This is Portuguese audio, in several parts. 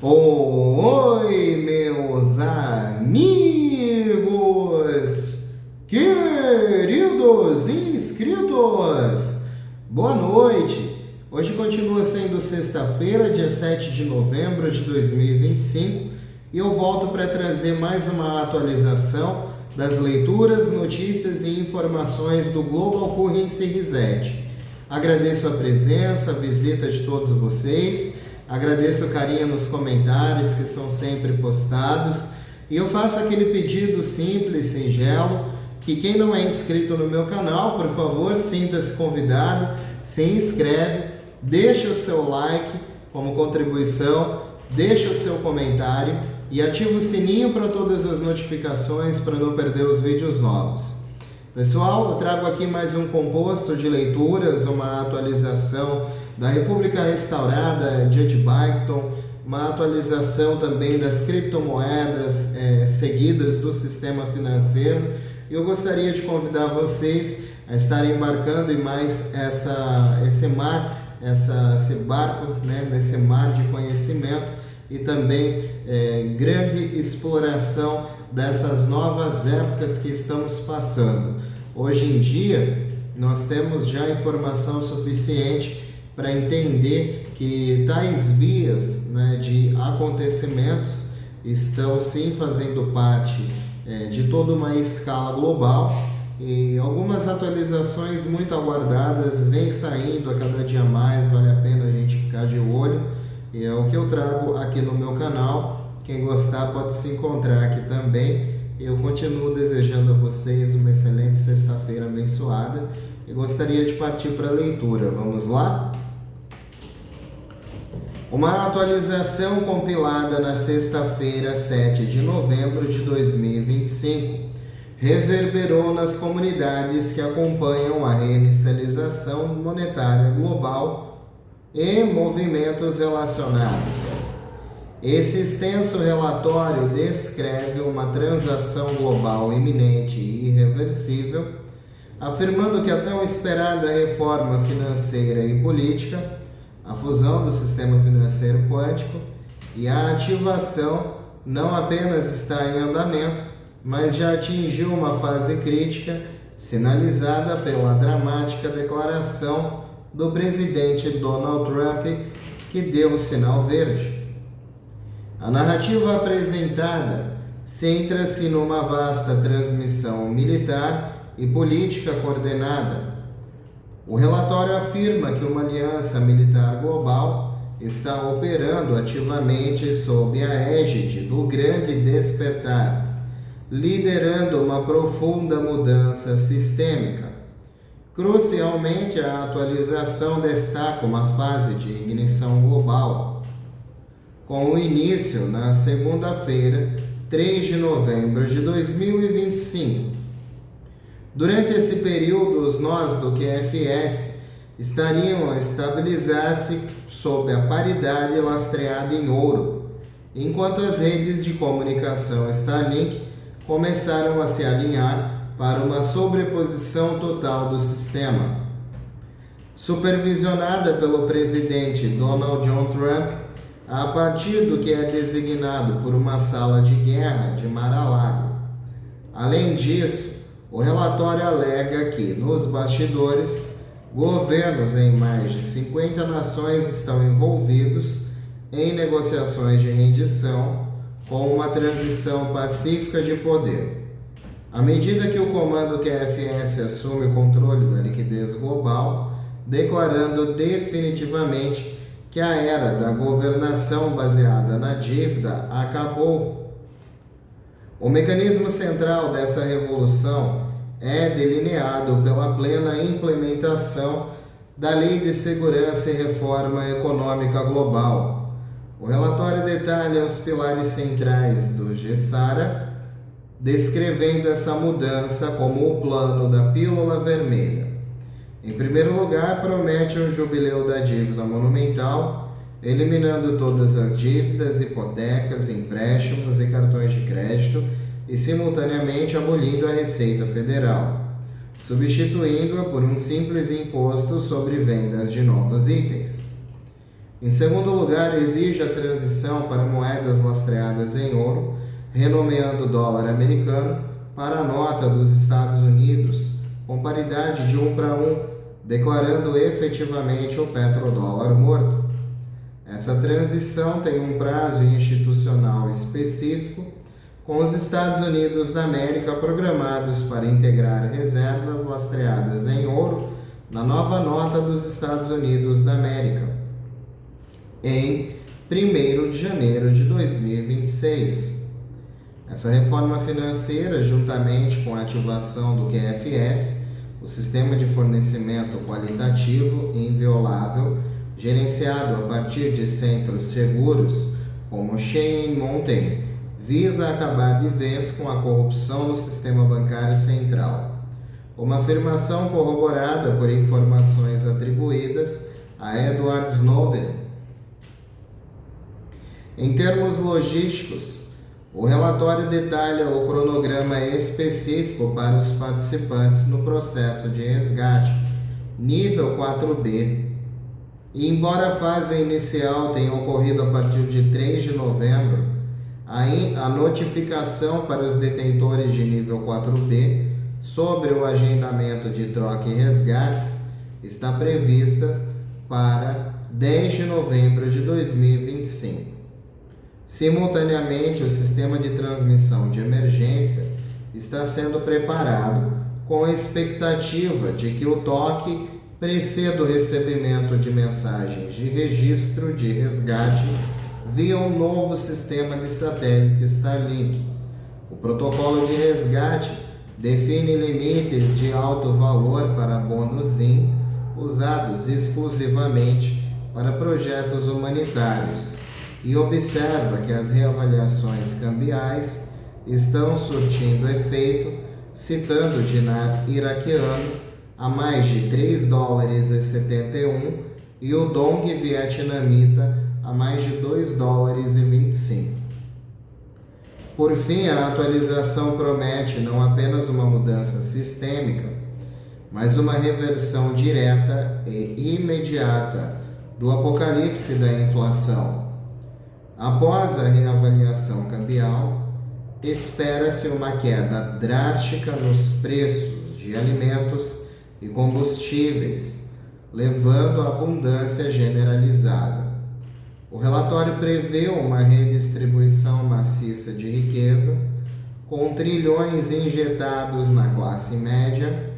Oi, meus amigos, queridos inscritos, boa noite. Hoje continua sendo sexta-feira, dia 7 de novembro de 2025, e eu volto para trazer mais uma atualização das leituras, notícias e informações do Global Currency Reset. Agradeço a presença, a visita de todos vocês. Agradeço o carinho nos comentários que são sempre postados e eu faço aquele pedido simples, singelo, que quem não é inscrito no meu canal, por favor, sinta-se convidado, se inscreve, deixa o seu like como contribuição, deixa o seu comentário e ativa o sininho para todas as notificações para não perder os vídeos novos. Pessoal, eu trago aqui mais um composto de leituras, uma atualização da República Restaurada, Judge Biden, uma atualização também das criptomoedas seguidas do sistema financeiro. E eu gostaria de convidar vocês a estarem embarcando em mais esse barco, né, nesse mar de conhecimento e também grande exploração dessas novas épocas que estamos passando. Hoje em dia, nós temos já informação suficiente para entender que tais vias, né, de acontecimentos estão sim fazendo parte de toda uma escala global e algumas atualizações muito aguardadas vêm saindo a cada dia mais, vale a pena a gente ficar de olho e é o que eu trago aqui no meu canal. Quem gostar pode se encontrar aqui também. Eu continuo desejando a vocês uma excelente sexta-feira abençoada e gostaria de partir para a leitura. Vamos lá? Uma atualização compilada na sexta-feira, 7 de novembro de 2025, reverberou nas comunidades que acompanham a reinicialização monetária global e movimentos relacionados. Esse extenso relatório descreve uma transação global iminente e irreversível, afirmando que a tão esperada reforma financeira e política, a fusão do sistema financeiro quântico e a ativação não apenas está em andamento, mas já atingiu uma fase crítica, sinalizada pela dramática declaração do presidente Donald Trump, que deu o sinal verde. A narrativa apresentada centra-se numa vasta transmissão militar e política coordenada. O relatório afirma que uma aliança militar global está operando ativamente sob a égide do Grande Despertar, liderando uma profunda mudança sistêmica. Crucialmente, a atualização destaca uma fase de ignição global, com o início na segunda-feira, 3 de novembro de 2025. Durante esse período, os nós do QFS estariam a estabilizar-se sob a paridade lastreada em ouro, enquanto as redes de comunicação Starlink começaram a se alinhar para uma sobreposição total do sistema. Supervisionada pelo presidente Donald John Trump, a partir do que é designado por uma sala de guerra de Mar-a-Lago. Além disso, o relatório alega que, nos bastidores, governos em mais de 50 nações estão envolvidos em negociações de rendição com uma transição pacífica de poder. À medida que o comando QFS assume o controle da liquidez global, declarando definitivamente que a era da governação baseada na dívida acabou. O mecanismo central dessa revolução é delineado pela plena implementação da Lei de Segurança e Reforma Econômica Global. O relatório detalha os pilares centrais do GESARA, descrevendo essa mudança como o plano da pílula vermelha. Em primeiro lugar, promete um jubileu da dívida monumental, eliminando todas as dívidas, hipotecas, empréstimos e cartões de crédito e simultaneamente abolindo a Receita Federal, substituindo-a por um simples imposto sobre vendas de novos itens. Em segundo lugar, exige a transição para moedas lastreadas em ouro, renomeando o dólar americano para a nota dos Estados Unidos, com paridade de 1 para 1, declarando efetivamente o petrodólar morto. Essa transição tem um prazo institucional específico, com os Estados Unidos da América programados para integrar reservas lastreadas em ouro na nova nota dos Estados Unidos da América, em 1º de janeiro de 2026. Essa reforma financeira, juntamente com a ativação do QFS, o Sistema de Fornecimento Qualitativo e Inviolável, gerenciado a partir de centros seguros como Cheyenne Mountain, visa acabar de vez com a corrupção no sistema bancário central. Uma afirmação corroborada por informações atribuídas a Edward Snowden. Em termos logísticos, o relatório detalha o cronograma específico para os participantes no processo de resgate, nível 4B. E embora a fase inicial tenha ocorrido a partir de 3 de novembro, a notificação para os detentores de nível 4B sobre o agendamento de troca e resgates está prevista para 10 de novembro de 2025. Simultaneamente, o sistema de transmissão de emergência está sendo preparado com a expectativa de que o toque preceda o recebimento de mensagens de registro de resgate via um novo sistema de satélite Starlink. O protocolo de resgate define limites de alto valor para bônus IN usados exclusivamente para projetos humanitários e observa que as reavaliações cambiais estão surtindo efeito, citando o dinar iraquiano a mais de $3,71 e o dong vietnamita a mais de $2,25. Por fim, a atualização promete não apenas uma mudança sistêmica, mas uma reversão direta e imediata do apocalipse da inflação. Após a reavaliação cambial, espera-se uma queda drástica nos preços de alimentos e combustíveis, levando à abundância generalizada. O relatório prevê uma redistribuição maciça de riqueza, com trilhões injetados na classe média,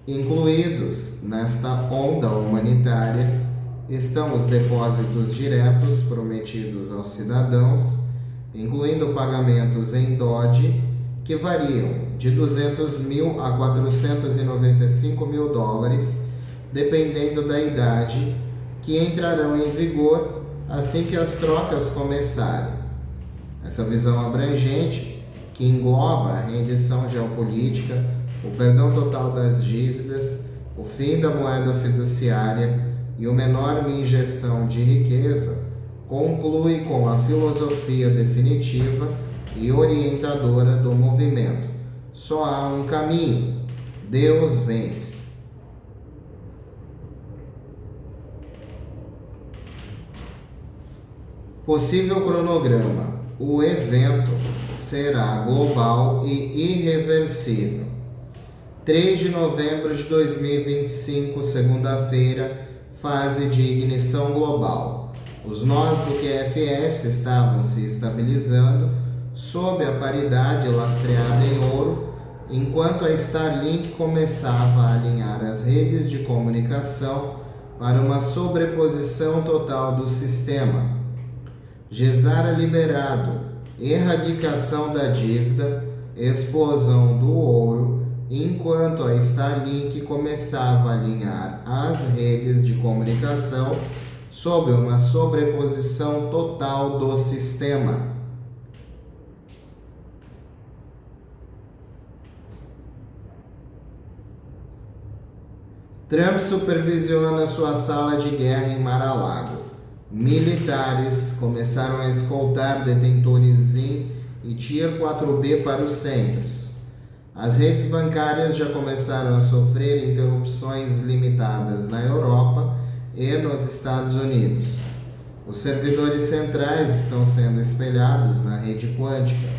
incluídos nesta onda humanitária estão os depósitos diretos prometidos aos cidadãos, incluindo pagamentos em Doge, que variam de 200 mil a 495 mil dólares, dependendo da idade, que entrarão em vigor assim que as trocas começarem. Essa visão abrangente, que engloba a rendição geopolítica, o perdão total das dívidas, o fim da moeda fiduciária e uma enorme injeção de riqueza, conclui com a filosofia definitiva e orientadora do movimento. Só há um caminho: Deus vence. Possível cronograma: o evento será global e irreversível. 3 de novembro de 2025, segunda-feira, fase de ignição global. Os nós do QFS estavam se estabilizando sob a paridade lastreada em ouro, enquanto a Starlink começava a alinhar as redes de comunicação para uma sobreposição total do sistema. Gesara liberado, erradicação da dívida, explosão do ouro, enquanto a Starlink começava a alinhar as redes de comunicação sob uma sobreposição total do sistema. Trump supervisiona sua sala de guerra em Mar-a-Lago. Militares começaram a escoltar detentores IN e Tier 4B para os centros. As redes bancárias já começaram a sofrer interrupções limitadas na Europa e nos Estados Unidos. Os servidores centrais estão sendo espelhados na rede quântica.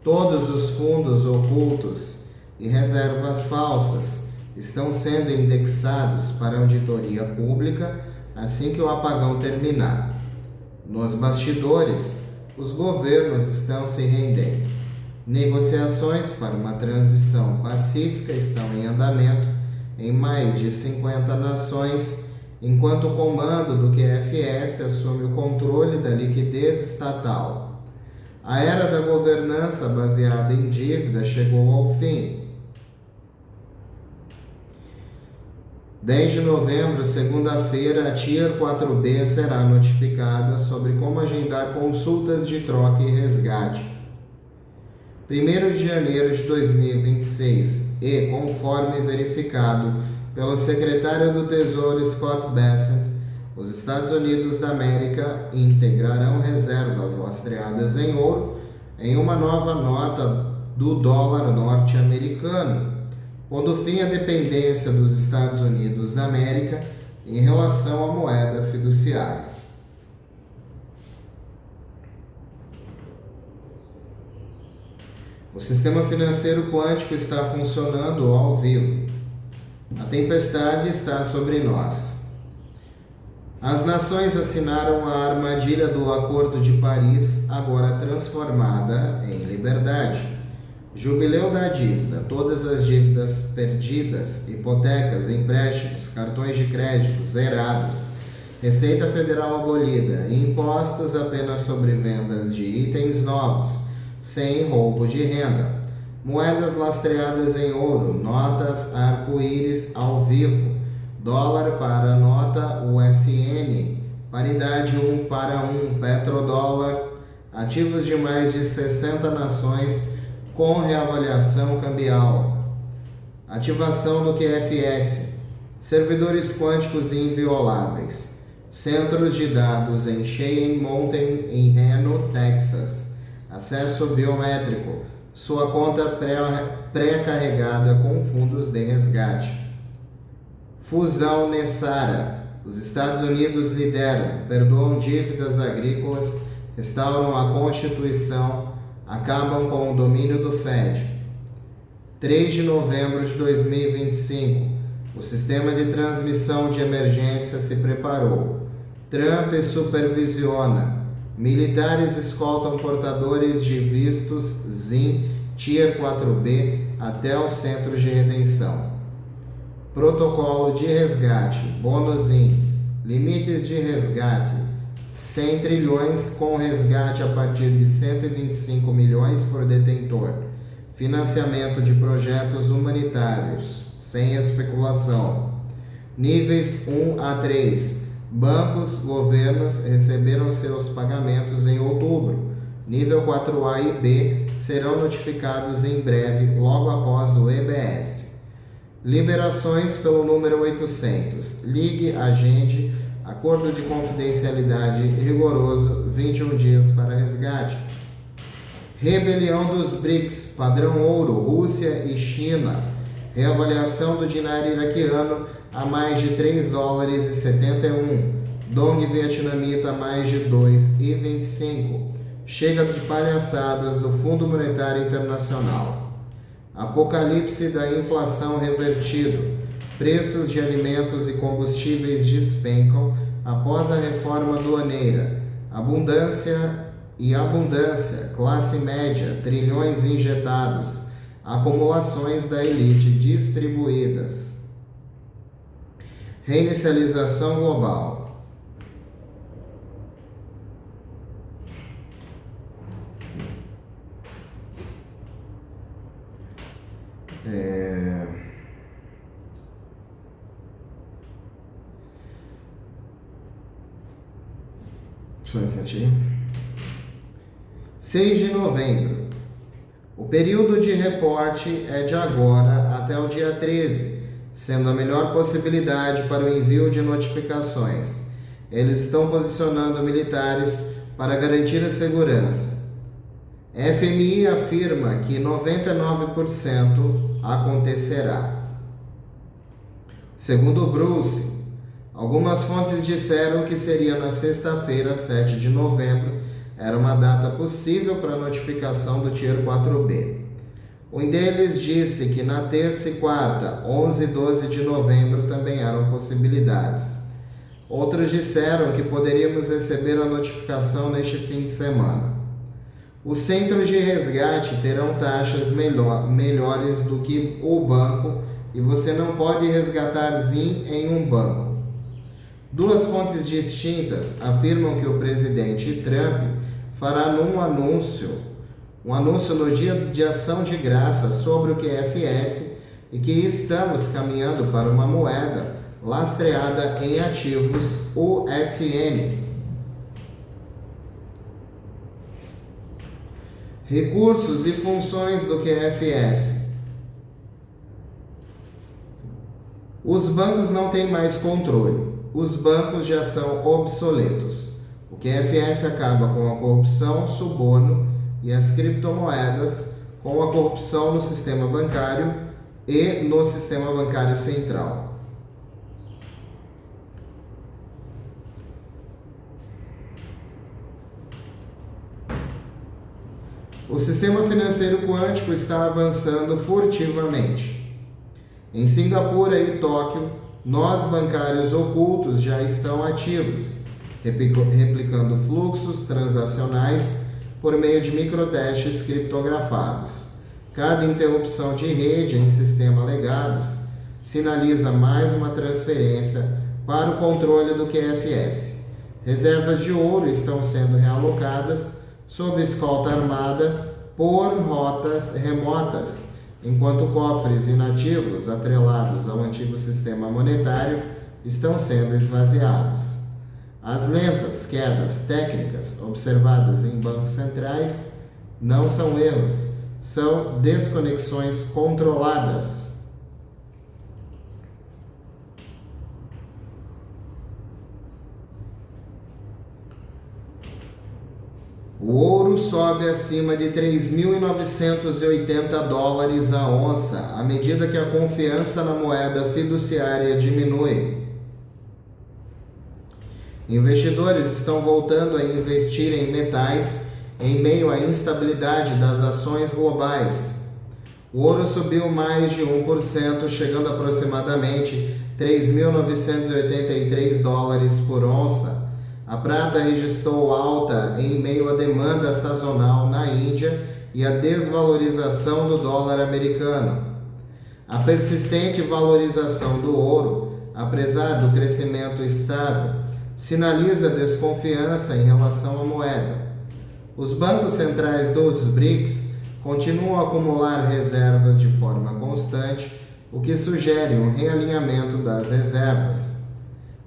Todos os fundos ocultos e reservas falsas estão sendo indexados para auditoria pública assim que o apagão terminar. Nos bastidores, os governos estão se rendendo. Negociações para uma transição pacífica estão em andamento em mais de 50 nações, enquanto o comando do QFS assume o controle da liquidez estatal. A era da governança baseada em dívida chegou ao fim. 10 de novembro, segunda-feira, a Tier 4B será notificada sobre como agendar consultas de troca e resgate. 1º de janeiro de 2026 e, conforme verificado pelo secretário do Tesouro Scott Bessent, os Estados Unidos da América integrarão reservas lastreadas em ouro em uma nova nota do dólar norte-americano, pondo fim à dependência dos Estados Unidos da América em relação à moeda fiduciária. O sistema financeiro quântico está funcionando ao vivo. A tempestade está sobre nós. As nações assinaram a armadilha do Acordo de Paris, agora transformada em liberdade. Jubileu da dívida, todas as dívidas perdidas, hipotecas, empréstimos, cartões de crédito zerados, Receita Federal abolida, impostos apenas sobre vendas de itens novos, sem roubo de renda, moedas lastreadas em ouro, notas arco-íris ao vivo, dólar para nota USN, paridade 1 para 1, petrodólar, ativos de mais de 60 nações com reavaliação cambial, ativação do QFS, servidores quânticos invioláveis, centros de dados em Cheyenne Mountain, em Reno, Texas, acesso biométrico, sua conta pré-carregada com fundos de resgate. Fusão Nessara. Os Estados Unidos lideram, perdoam dívidas agrícolas, restauram a Constituição, acabam com o domínio do Fed. 3 de novembro de 2025. O sistema de transmissão de emergência se preparou. Trump supervisiona. Militares escoltam portadores de vistos ZIM Tier 4B até o centro de redenção. Protocolo de resgate, bônus ZIM, limites de resgate, 100 trilhões com resgate a partir de 125 milhões por detentor. Financiamento de projetos humanitários, sem especulação. Níveis 1 a 3. Bancos, governos receberam seus pagamentos em outubro. Nível 4A e B serão notificados em breve, logo após o EBS. Liberações pelo número 800. Ligue, agende, acordo de confidencialidade rigoroso, 21 dias para resgate. Rebelião dos BRICS, padrão ouro, Rússia e China. Reavaliação do dinário iraquiano a mais de 3 dólares e 71. Dong vietnamita a mais de 2,25. Chega de palhaçadas do Fundo Monetário Internacional. Apocalipse da inflação revertido. Preços de alimentos e combustíveis despencam após a reforma aduaneira. Abundância, classe média, trilhões injetados. Acumulações da elite distribuídas. Reinicialização global. Só um instantinho. 6 de novembro. O período de reporte é de agora até o dia 13, sendo a melhor possibilidade para o envio de notificações. Eles estão posicionando militares para garantir a segurança. FMI afirma que 99% acontecerá. Segundo Bruce, Algumas fontes disseram que seria na sexta-feira, 7 de novembro, era uma data possível para a notificação do Tier 4B. Um deles disse que na terça e quarta, 11 e 12 de novembro, também eram possibilidades. Outros disseram que poderíamos receber a notificação neste fim de semana. Os centros de resgate terão taxas melhores do que o banco e você não pode resgatar ZIM em um banco. Duas fontes distintas afirmam que o presidente Trump fará um anúncio no dia de ação de graça sobre o QFS e que estamos caminhando para uma moeda lastreada em ativos USN. Recursos e funções do QFS. Os bancos não têm mais controle. Os bancos já são obsoletos. O QFS acaba com a corrupção, suborno e as criptomoedas, com a corrupção no sistema bancário e no sistema bancário central. O sistema financeiro quântico está avançando furtivamente. Em Singapura e Tóquio, nós bancários ocultos já estão ativos, replicando fluxos transacionais por meio de microtestes criptografados. Cada interrupção de rede em sistema legados sinaliza mais uma transferência para o controle do QFS. Reservas de ouro estão sendo realocadas sob escolta armada por rotas remotas, enquanto cofres inativos atrelados ao antigo sistema monetário estão sendo esvaziados. As lentas quedas técnicas observadas em bancos centrais não são erros, são desconexões controladas. O ouro sobe acima de 3.980 dólares a onça, à medida que a confiança na moeda fiduciária diminui. Investidores estão voltando a investir em metais em meio à instabilidade das ações globais. O ouro subiu mais de 1%, chegando a aproximadamente 3.983 dólares por onça. A prata registrou alta em meio à demanda sazonal na Índia e à desvalorização do dólar americano. A persistente valorização do ouro, apesar do crescimento estável, sinaliza desconfiança em relação à moeda. Os bancos centrais dos BRICS continuam a acumular reservas de forma constante, o que sugere um realinhamento das reservas.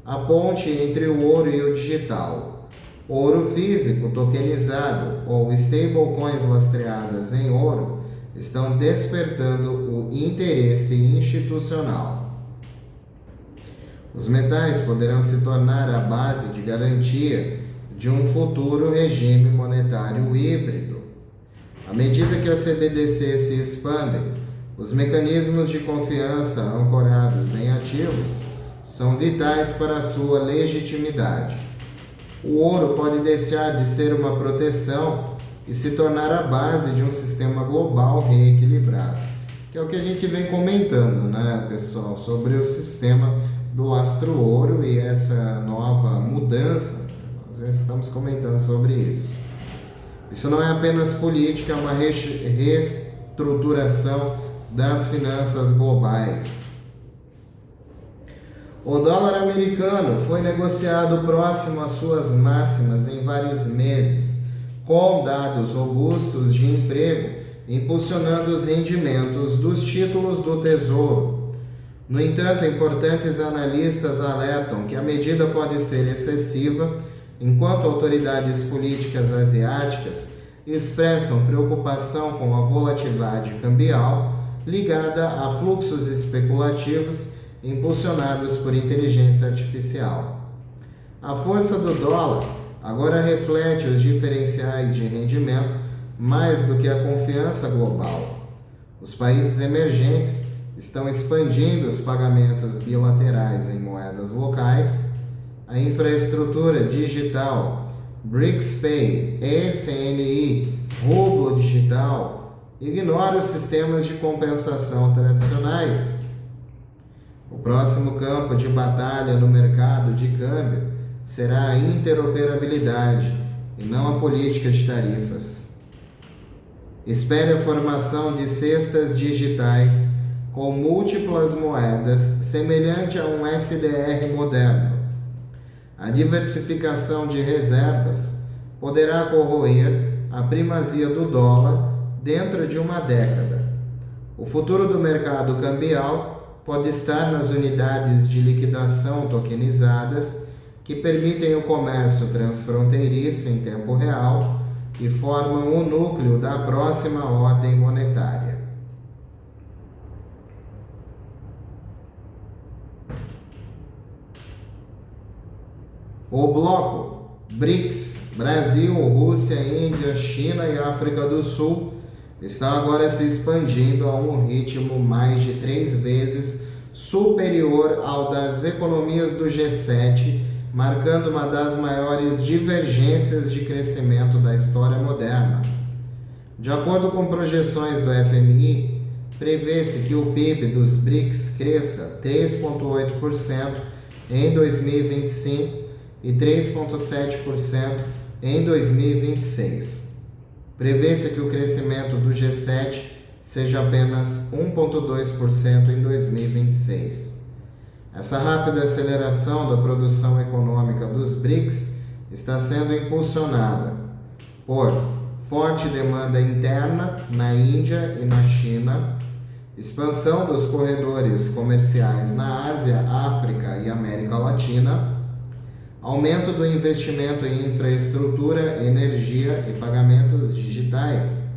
A ponte entre o ouro e o digital. Ouro físico tokenizado ou stablecoins lastreadas em ouro estão despertando o interesse institucional. Os metais poderão se tornar a base de garantia de um futuro regime monetário híbrido. À medida que as CBDC se expandem, os mecanismos de confiança ancorados em ativos são vitais para a sua legitimidade. O ouro pode deixar de ser uma proteção e se tornar a base de um sistema global reequilibrado, que é o que a gente vem comentando, né, pessoal, sobre o sistema do lastro-ouro e essa nova mudança. Nós já estamos comentando sobre isso. Isso não é apenas política, é uma reestruturação das finanças globais. O dólar americano foi negociado próximo às suas máximas em vários meses, com dados robustos de emprego impulsionando os rendimentos dos títulos do Tesouro. No entanto, importantes analistas alertam que a medida pode ser excessiva, enquanto autoridades políticas asiáticas expressam preocupação com a volatilidade cambial ligada a fluxos especulativos impulsionados por inteligência artificial. A força do dólar agora reflete os diferenciais de rendimento mais do que a confiança global. Os países emergentes estão expandindo os pagamentos bilaterais em moedas locais, a infraestrutura digital, BRICS Pay, ECNI, rublo digital, ignora os sistemas de compensação tradicionais. O próximo campo de batalha no mercado de câmbio será a interoperabilidade e não a política de tarifas. Espere a formação de cestas digitais com múltiplas moedas, semelhante a um SDR moderno. A diversificação de reservas poderá corroer a primazia do dólar dentro de uma década. O futuro do mercado cambial pode estar nas unidades de liquidação tokenizadas que permitem o comércio transfronteiriço em tempo real e formam o núcleo da próxima ordem monetária. O bloco BRICS, Brasil, Rússia, Índia, China e África do Sul, está agora se expandindo a um ritmo mais de 3 vezes superior ao das economias do G7, marcando uma das maiores divergências de crescimento da história moderna. De acordo com projeções do FMI, prevê-se que o PIB dos BRICS cresça 3,8% em 2025 e 3,7% em 2026. Prevê-se que o crescimento do G7 seja apenas 1,2% em 2026. Essa rápida aceleração da produção econômica dos BRICS está sendo impulsionada por forte demanda interna na Índia e na China, expansão dos corredores comerciais na Ásia, África e América Latina, aumento do investimento em infraestrutura, energia e pagamentos digitais.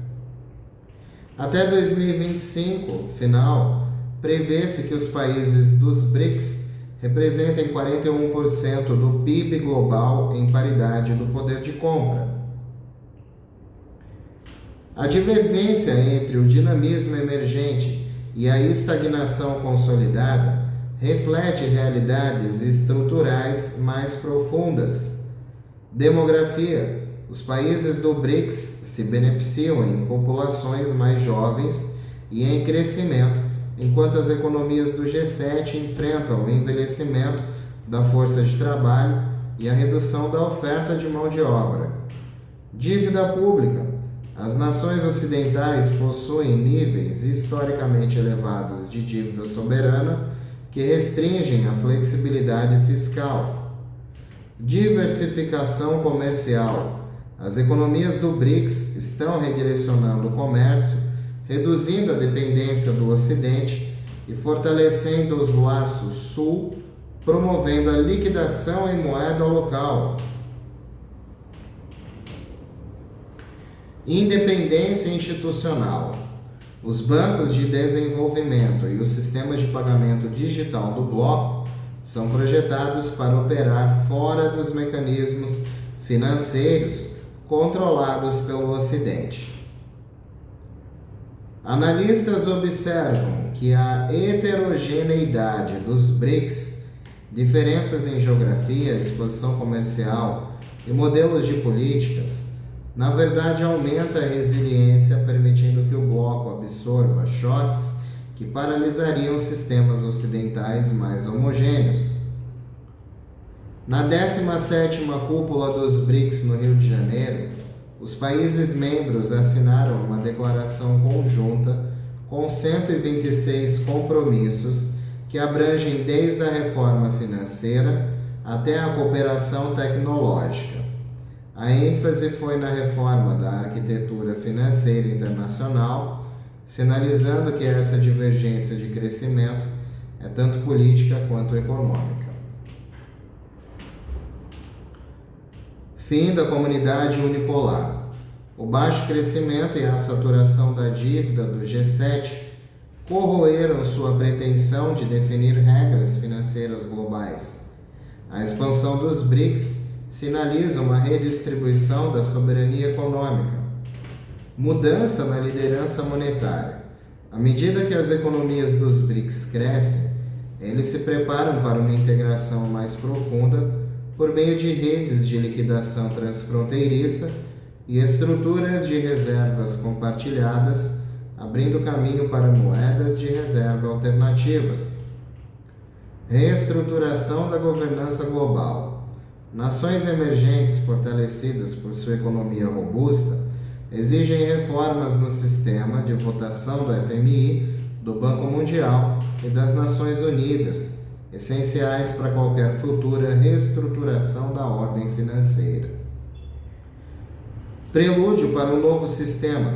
Até 2025, final, prevê-se que os países dos BRICS representem 41% do PIB global em paridade do poder de compra. A divergência entre o dinamismo emergente e a estagnação consolidada reflete realidades estruturais mais profundas. Demografia. Os países do BRICS se beneficiam em populações mais jovens e em crescimento, enquanto as economias do G7 enfrentam o envelhecimento da força de trabalho e a redução da oferta de mão de obra. Dívida pública. As nações ocidentais possuem níveis historicamente elevados de dívida soberana que restringem a flexibilidade fiscal. Diversificação comercial. As economias do BRICS estão redirecionando o comércio, reduzindo a dependência do Ocidente e fortalecendo os laços Sul, promovendo a liquidação em moeda local. Independência institucional. Os bancos de desenvolvimento e os sistemas de pagamento digital do bloco são projetados para operar fora dos mecanismos financeiros controlados pelo Ocidente. Analistas observam que a heterogeneidade dos BRICS, diferenças em geografia, exposição comercial e modelos de políticas, na verdade, aumenta a resiliência, permitindo que o bloco absorva choques que paralisariam sistemas ocidentais mais homogêneos. Na 17ª Cúpula dos BRICS no Rio de Janeiro, os países membros assinaram uma declaração conjunta com 126 compromissos que abrangem desde a reforma financeira até a cooperação tecnológica. A ênfase foi na reforma da arquitetura financeira internacional, sinalizando que essa divergência de crescimento é tanto política quanto econômica. Fim da comunidade unipolar. O baixo crescimento e a saturação da dívida do G7 corroeram sua pretensão de definir regras financeiras globais. A expansão dos BRICS sinaliza uma redistribuição da soberania econômica, mudança na liderança monetária. À medida que as economias dos BRICS crescem, eles se preparam para uma integração mais profunda, por meio de redes de liquidação transfronteiriça e estruturas de reservas compartilhadas, abrindo caminho para moedas de reserva alternativas. Reestruturação da governança global. Nações emergentes fortalecidas por sua economia robusta exigem reformas no sistema de votação do FMI, do Banco Mundial e das Nações Unidas, essenciais para qualquer futura reestruturação da ordem financeira. Prelúdio para um novo sistema.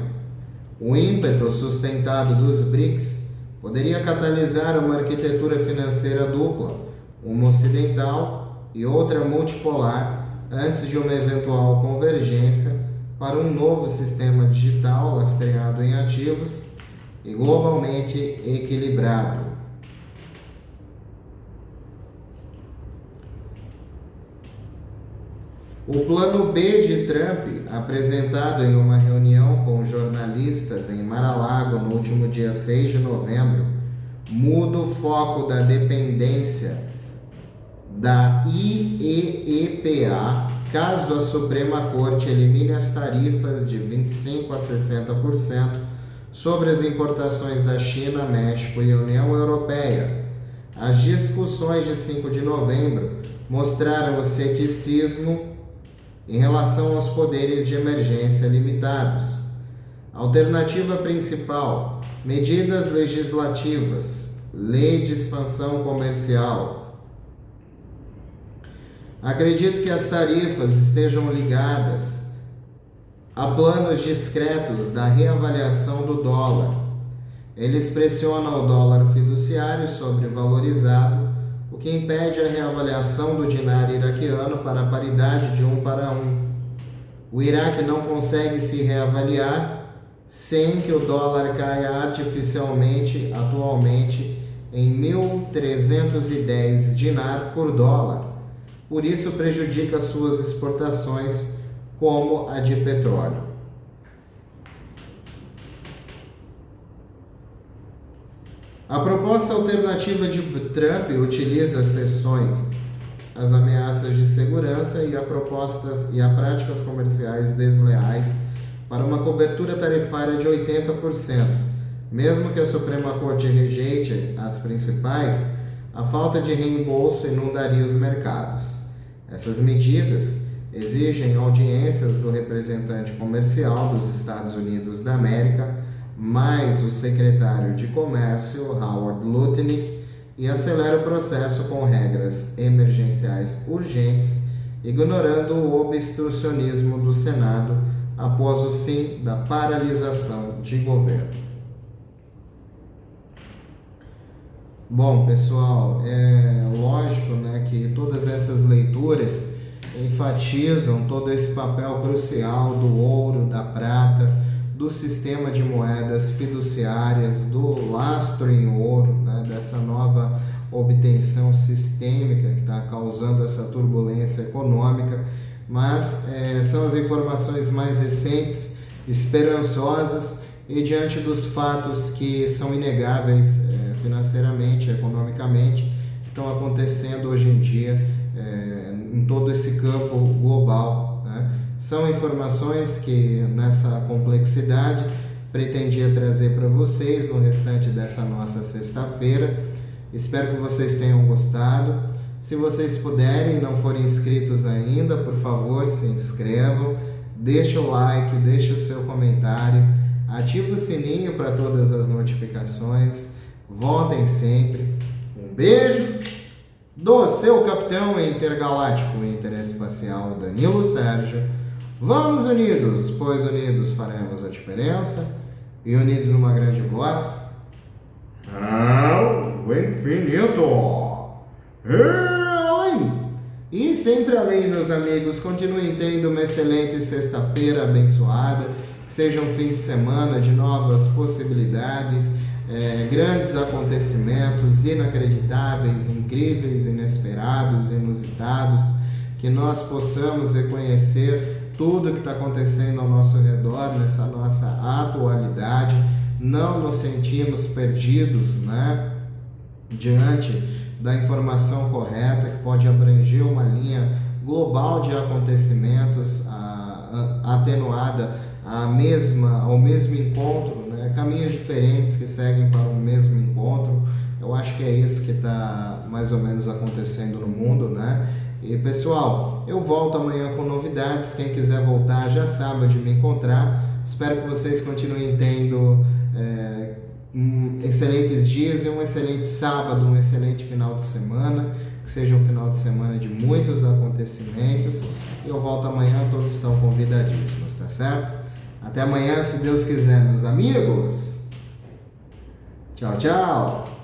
O ímpeto sustentado dos BRICS poderia catalisar uma arquitetura financeira dupla, uma ocidental e outra multipolar, antes de uma eventual convergência para um novo sistema digital lastreado em ativos e globalmente equilibrado. O plano B de Trump, apresentado em uma reunião com jornalistas em Mar-a-Lago no último dia 6 de novembro, muda o foco da dependência da IEEPA caso a Suprema Corte elimine as tarifas de 25% a 60% sobre as importações da China, México e União Europeia. As discussões de 5 de novembro mostraram o ceticismo em relação aos poderes de emergência limitados. Alternativa principal: medidas legislativas, lei de expansão comercial. Acredito que as tarifas estejam ligadas a planos discretos da reavaliação do dólar. Eles pressionam o dólar fiduciário sobrevalorizado, o que impede a reavaliação do dinar iraquiano para a paridade de 1 para 1. O Iraque não consegue se reavaliar sem que o dólar caia artificialmente, atualmente, em 1.310 dinar por dólar. Por isso prejudica suas exportações, como a de petróleo. A proposta alternativa de Trump utiliza exceções, as ameaças de segurança e a práticas comerciais desleais para uma cobertura tarifária de 80%. Mesmo que a Suprema Corte rejeite as principais, a falta de reembolso inundaria os mercados. Essas medidas exigem audiências do representante comercial dos Estados Unidos da América, mais o secretário de Comércio, Howard Lutnick, e acelera o processo com regras emergenciais urgentes, ignorando o obstrucionismo do Senado após o fim da paralisação de governo. Bom, pessoal, é lógico, que todas essas leituras enfatizam todo esse papel crucial do ouro, da prata, do sistema de moedas fiduciárias, do lastro em ouro, dessa nova obtenção sistêmica que está causando essa turbulência econômica, mas são as informações mais recentes, esperançosas, e diante dos fatos que são inegáveis financeiramente, economicamente, que estão acontecendo hoje em dia em todo esse campo global. São informações que, nessa complexidade, pretendia trazer para vocês no restante dessa nossa sexta-feira. Espero que vocês tenham gostado. Se vocês puderem e não forem inscritos ainda, por favor, se inscrevam, deixe o like, deixe o seu comentário, ative o sininho para todas as notificações. Voltem sempre. Um beijo do seu capitão intergaláctico interespacial Danilo Sérgio. Vamos unidos, pois unidos faremos a diferença, e unidos numa grande voz ao infinito e além. E sempre além, meus amigos. Continuem tendo uma excelente sexta-feira abençoada, que seja um fim de semana de novas possibilidades, grandes acontecimentos inacreditáveis, incríveis, inesperados, inusitados, que nós possamos reconhecer tudo que está acontecendo ao nosso redor, nessa nossa atualidade, não nos sentimos perdidos, diante da informação correta, que pode abranger uma linha global de acontecimentos, atenuada ao mesmo encontro, né? Caminhos diferentes que seguem para o mesmo encontro. Eu acho que é isso que está mais ou menos acontecendo no mundo, né? E pessoal, eu volto amanhã com novidades. Quem quiser voltar já sabe onde me encontrar. Espero que vocês continuem tendo excelentes dias e um excelente sábado, um excelente final de semana. Que seja um final de semana de muitos acontecimentos. E eu volto amanhã, todos estão convidadíssimos, tá certo? Até amanhã, se Deus quiser, meus amigos. Tchau, tchau.